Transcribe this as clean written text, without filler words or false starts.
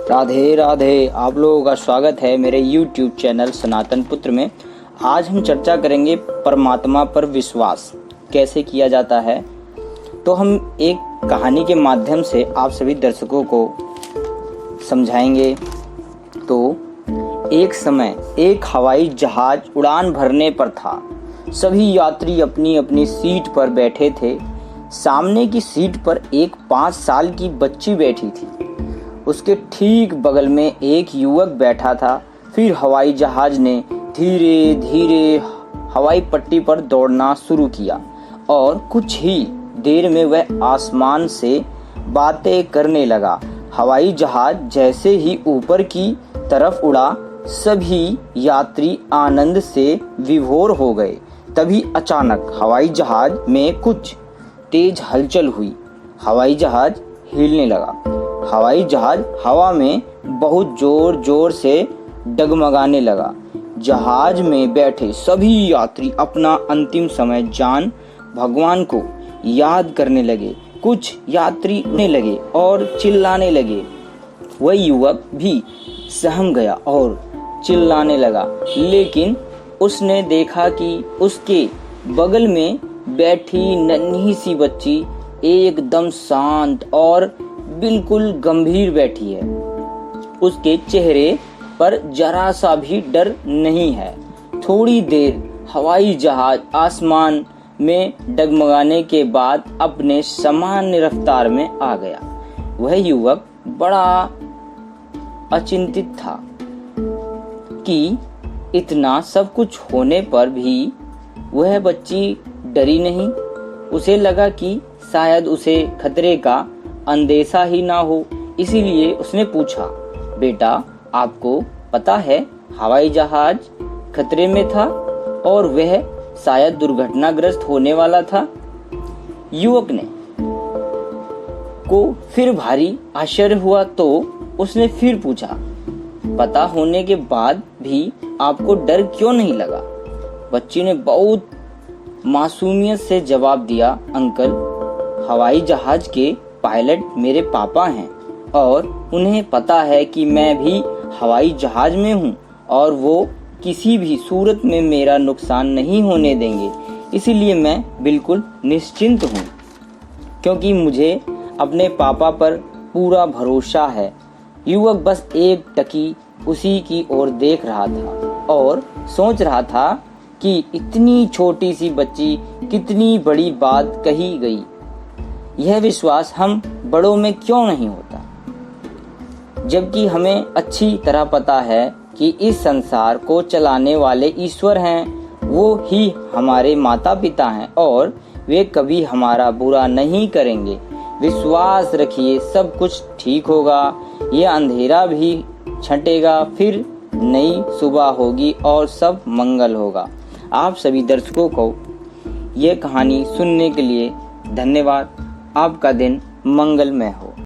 राधे राधे। आप लोगों का स्वागत है मेरे YouTube चैनल सनातन पुत्र में। आज हम चर्चा करेंगे परमात्मा पर विश्वास कैसे किया जाता है। तो हम एक कहानी के माध्यम से आप सभी दर्शकों को समझाएंगे। तो एक समय एक हवाई जहाज उड़ान भरने पर था। सभी यात्री अपनी अपनी सीट पर बैठे थे। सामने की सीट पर एक 5 साल की बच्ची बैठी थी। उसके ठीक बगल में एक युवक बैठा था। फिर हवाई जहाज ने धीरे धीरे हवाई पट्टी पर दौड़ना शुरू किया और कुछ ही देर में वह आसमान से बातें करने लगा। हवाई जहाज जैसे ही ऊपर की तरफ उड़ा, सभी यात्री आनंद से विभोर हो गए। तभी अचानक हवाई जहाज में कुछ तेज हलचल हुई। हवाई जहाज हिलने लगा। हवाई जहाज हवा में बहुत जोर जोर से डगमगाने लगा। जहाज में बैठे सभी यात्री अपना अंतिम समय जान भगवान को याद करने लगे। कुछ यात्री रोने लगे और चिल्लाने लगे। वह युवक भी सहम गया और चिल्लाने लगा, लेकिन उसने देखा कि उसके बगल में बैठी नन्ही सी बच्ची एकदम शांत और बिल्कुल गंभीर बैठी है। उसके चेहरे पर जरा सा भी डर नहीं है। थोड़ी देर हवाई जहाज आसमान में डगमगाने के बाद अपने सामान्य रफ्तार में आ गया। वह युवक बड़ा अचिंतित था कि इतना सब कुछ होने पर भी वह बच्ची डरी नहीं। उसे लगा कि शायद उसे खतरे का अंदेशा ही ना हो, इसीलिए उसने पूछा, बेटा आपको पता है हवाई जहाज खतरे में था और वह शायद दुर्घटनाग्रस्त होने वाला था। युवक ने को फिर भारी आश्चर्य हुआ तो उसने फिर पूछा, पता होने के बाद भी आपको डर क्यों नहीं लगा? बच्ची ने बहुत मासूमियत से जवाब दिया, अंकल हवाई जहाज के पायलट मेरे पापा हैं और उन्हें पता है कि मैं भी हवाई जहाज में हूँ और वो किसी भी सूरत में मेरा नुकसान नहीं होने देंगे। इसीलिए मैं बिल्कुल निश्चिंत हूँ, क्योंकि मुझे अपने पापा पर पूरा भरोसा है। युवक बस एक टकी उसी की ओर देख रहा था और सोच रहा था कि इतनी छोटी सी बच्ची कितनी बड़ी बात कही गई। यह विश्वास हम बड़ों में क्यों नहीं होता, जबकि हमें अच्छी तरह पता है कि इस संसार को चलाने वाले ईश्वर हैं। वो ही हमारे माता पिता हैं और वे कभी हमारा बुरा नहीं करेंगे। विश्वास रखिए, सब कुछ ठीक होगा। ये अंधेरा भी छंटेगा, फिर नई सुबह होगी और सब मंगल होगा। आप सभी दर्शकों को ये कहानी सुनने के लिए धन्यवाद। आपका दिन मंगलमय हो।